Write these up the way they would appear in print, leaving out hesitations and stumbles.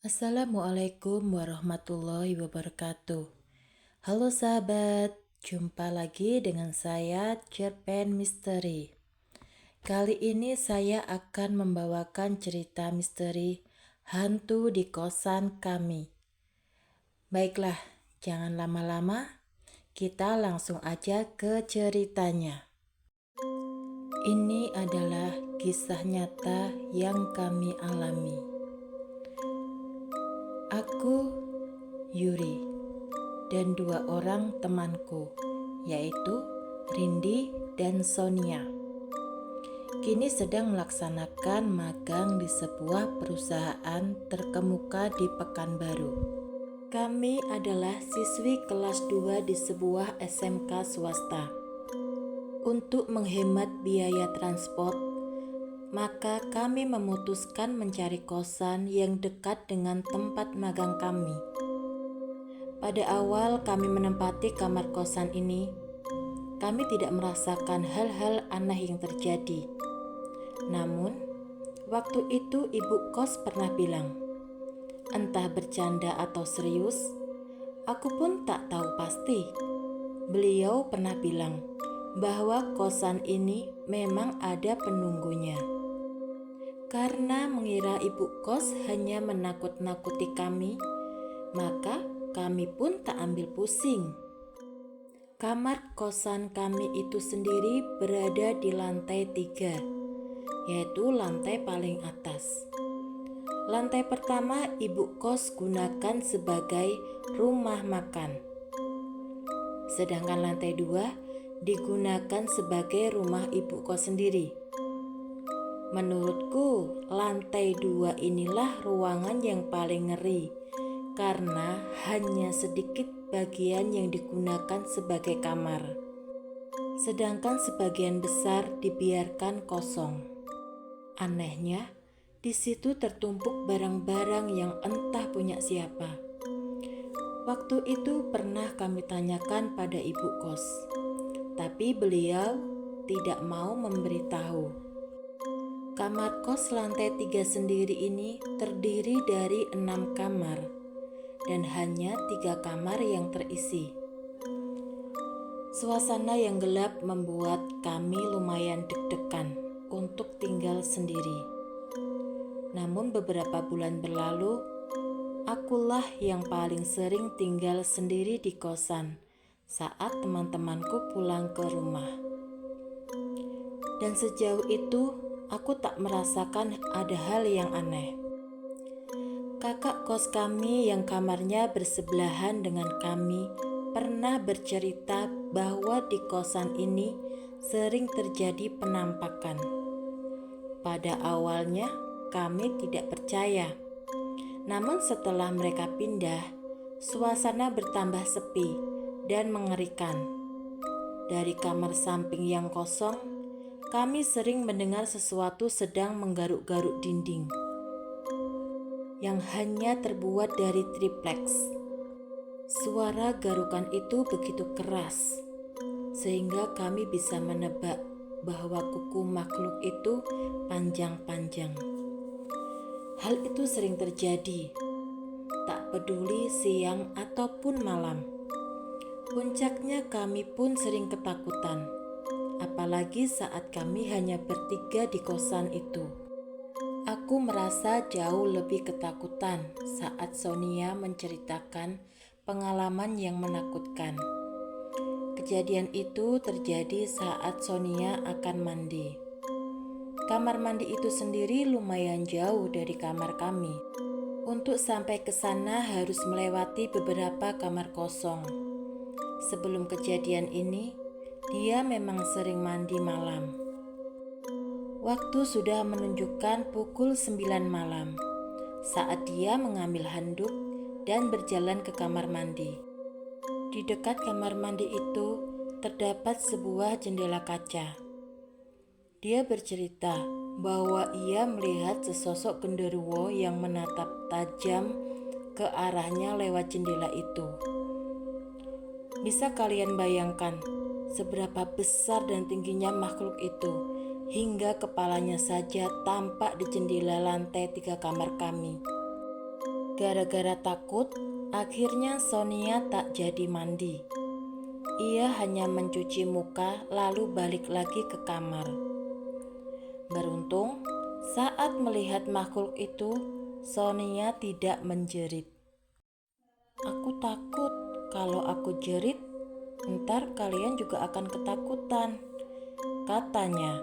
Assalamualaikum warahmatullahi wabarakatuh. Halo sahabat, jumpa lagi dengan saya Cerpen Misteri. Kali ini saya akan membawakan cerita misteri hantu di kosan kami. Baiklah, jangan lama-lama, kita langsung aja ke ceritanya. Ini adalah kisah nyata yang kami alami. Aku, Yuri, dan dua orang temanku, yaitu Rindi dan Sonia. Kini sedang melaksanakan magang di sebuah perusahaan terkemuka di Pekanbaru. Kami adalah siswi kelas 2 di sebuah SMK swasta. Untuk menghemat biaya transport, maka kami memutuskan mencari kosan yang dekat dengan tempat magang kami. Pada awal kami menempati kamar kosan ini, kami tidak merasakan hal-hal aneh yang terjadi. Namun, waktu itu ibu kos pernah bilang, entah bercanda atau serius, aku pun tak tahu pasti. Beliau pernah bilang bahwa kosan ini memang ada penunggunya. Karena mengira ibu kos hanya menakut-nakuti kami, maka kami pun tak ambil pusing. Kamar kosan kami itu sendiri berada di lantai 3, yaitu lantai paling atas. Lantai pertama ibu kos gunakan sebagai rumah makan. Sedangkan lantai 2 digunakan sebagai rumah ibu kos sendiri. Menurutku, lantai 2 inilah ruangan yang paling ngeri karena hanya sedikit bagian yang digunakan sebagai kamar. Sedangkan sebagian besar dibiarkan kosong. Anehnya, di situ tertumpuk barang-barang yang entah punya siapa. Waktu itu pernah kami tanyakan pada ibu kos, tapi beliau tidak mau memberitahu. Kamar kos lantai 3 sendiri ini terdiri dari 6 kamar dan hanya 3 kamar yang terisi. Suasana yang gelap membuat kami lumayan deg-degan untuk tinggal sendiri. Namun beberapa bulan berlalu, akulah yang paling sering tinggal sendiri di kosan saat teman-temanku pulang ke rumah. Dan sejauh itu, aku tak merasakan ada hal yang aneh. Kakak kos kami yang kamarnya bersebelahan dengan kami pernah bercerita bahwa di kosan ini sering terjadi penampakan. Pada awalnya kami tidak percaya. Namun setelah mereka pindah, suasana bertambah sepi dan mengerikan. Dari kamar samping yang kosong, kami sering mendengar sesuatu sedang menggaruk-garuk dinding yang hanya terbuat dari tripleks. Suara garukan itu begitu keras, sehingga kami bisa menebak bahwa kuku makhluk itu panjang-panjang. Hal itu sering terjadi, tak peduli siang ataupun malam. Puncaknya kami pun sering ketakutan. Apalagi saat kami hanya bertiga di kosan itu. Aku merasa jauh lebih ketakutan saat Sonia menceritakan pengalaman yang menakutkan. Kejadian itu terjadi saat Sonia akan mandi. Kamar mandi itu sendiri lumayan jauh dari kamar kami. Untuk sampai ke sana harus melewati beberapa kamar kosong. Sebelum kejadian ini, dia memang sering mandi malam. Waktu sudah menunjukkan pukul 9 malam saat dia mengambil handuk dan berjalan ke kamar mandi. Di dekat kamar mandi itu terdapat sebuah jendela kaca. Dia bercerita bahwa ia melihat sesosok genderuwo yang menatap tajam ke arahnya lewat jendela itu. Bisa kalian bayangkan seberapa besar dan tingginya makhluk itu, hingga kepalanya saja tampak di jendela lantai 3 kamar kami. Gara-gara takut, akhirnya Sonia tak jadi mandi. Ia hanya mencuci muka lalu balik lagi ke kamar. Beruntung, saat melihat makhluk itu, Sonia tidak menjerit. "Aku takut, kalau aku jerit, ntar kalian juga akan ketakutan," katanya.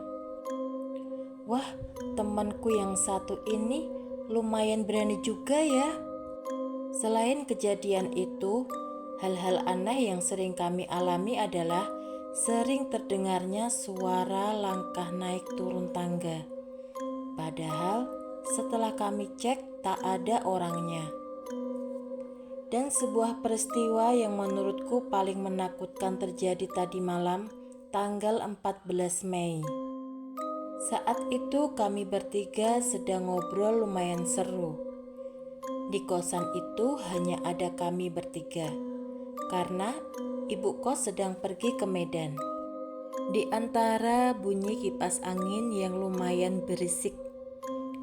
"Wah, temanku yang satu ini lumayan berani juga ya." Selain kejadian itu, hal-hal aneh yang sering kami alami adalah sering terdengarnya suara langkah naik turun tangga. Padahal setelah kami cek tak ada orangnya. Dan sebuah peristiwa yang menurutku paling menakutkan terjadi tadi malam, tanggal 14 Mei. Saat itu kami bertiga sedang ngobrol lumayan seru. Di kosan itu hanya ada kami bertiga, karena ibu kos sedang pergi ke Medan. Di antara bunyi kipas angin yang lumayan berisik,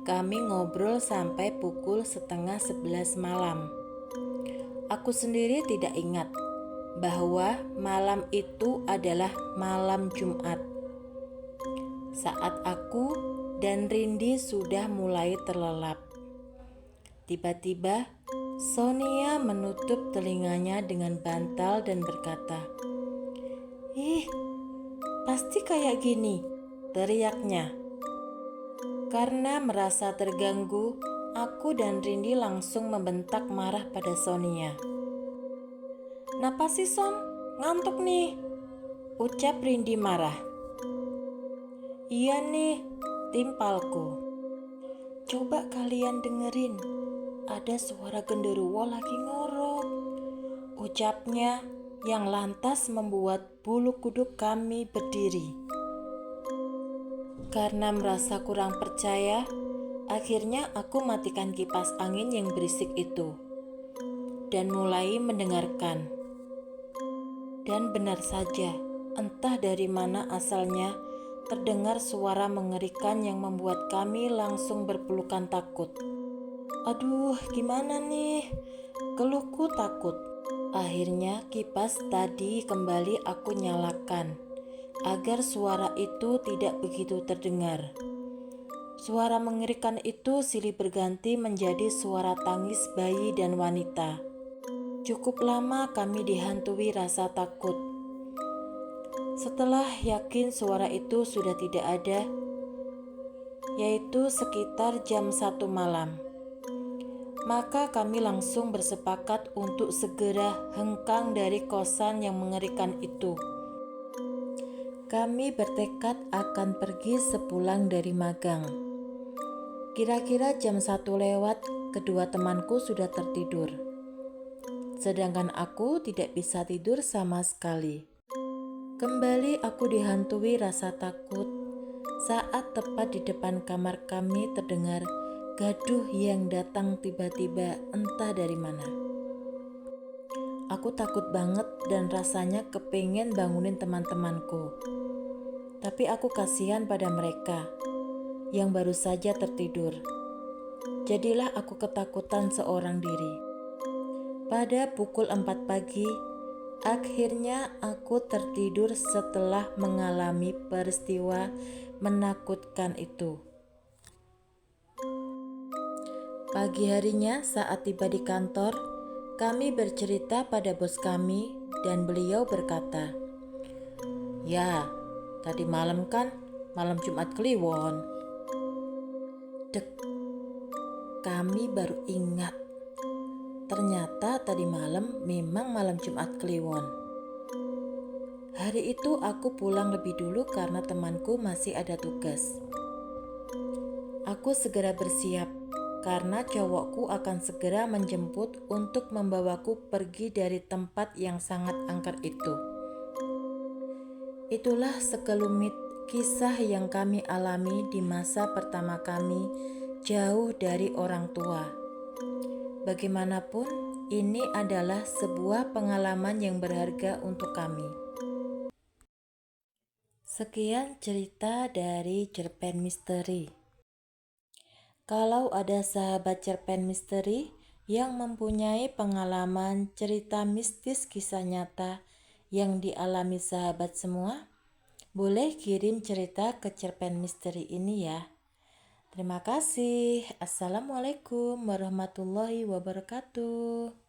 kami ngobrol sampai pukul 10:30 malam. Aku sendiri tidak ingat bahwa malam itu adalah malam Jumat. Saat aku dan Rindi sudah mulai terlelap, tiba-tiba Sonia menutup telinganya dengan bantal dan berkata, "Ih, pasti kayak gini," teriaknya. Karena merasa terganggu, aku dan Rindi langsung membentak marah pada Sonia. "Napa sih Son? Ngantuk nih," ucap Rindi marah. "Iya nih," timpalku. "Coba kalian dengerin, ada suara genderuwo lagi ngorok," ucapnya yang lantas membuat bulu kuduk kami berdiri. Karena merasa kurang percaya, akhirnya aku matikan kipas angin yang berisik itu dan mulai mendengarkan. Dan benar saja, entah dari mana asalnya, terdengar suara mengerikan yang membuat kami langsung berpelukan takut. "Aduh, gimana nih?" keluhku takut. Akhirnya kipas tadi kembali aku nyalakan agar suara itu tidak begitu terdengar. Suara mengerikan itu silih berganti menjadi suara tangis bayi dan wanita. Cukup lama kami dihantui rasa takut. Setelah yakin suara itu sudah tidak ada, yaitu sekitar jam 1 malam, maka kami langsung bersepakat untuk segera hengkang dari kosan yang mengerikan itu. Kami bertekad akan pergi sepulang dari magang. Kira-kira jam 1 lewat, kedua temanku sudah tertidur. Sedangkan aku tidak bisa tidur sama sekali. Kembali aku dihantui rasa takut saat tepat di depan kamar kami terdengar gaduh yang datang tiba-tiba entah dari mana. Aku takut banget dan rasanya kepengen bangunin teman-temanku. Tapi aku kasihan pada mereka yang baru saja tertidur. Jadilah aku ketakutan seorang diri. Pada pukul 4 pagi, akhirnya aku tertidur setelah mengalami peristiwa menakutkan itu. Pagi harinya saat tiba di kantor, kami bercerita pada bos kami dan beliau berkata, "Ya, tadi malam kan malam Jumat Kliwon." Dek, kami baru ingat. Ternyata tadi malam memang malam Jumat Kliwon. Hari itu aku pulang lebih dulu karena temanku masih ada tugas. Aku segera bersiap karena cowokku akan segera menjemput untuk membawaku pergi dari tempat yang sangat angker itu. Itulah sekelumit kisah yang kami alami di masa pertama kami jauh dari orang tua. Bagaimanapun, ini adalah sebuah pengalaman yang berharga untuk kami. Sekian cerita dari Cerpen Misteri. Kalau ada sahabat cerpen misteri yang mempunyai pengalaman cerita mistis kisah nyata yang dialami sahabat semua? Boleh kirim cerita ke cerpen misteri ini ya. Terima kasih. Assalamualaikum warahmatullahi wabarakatuh.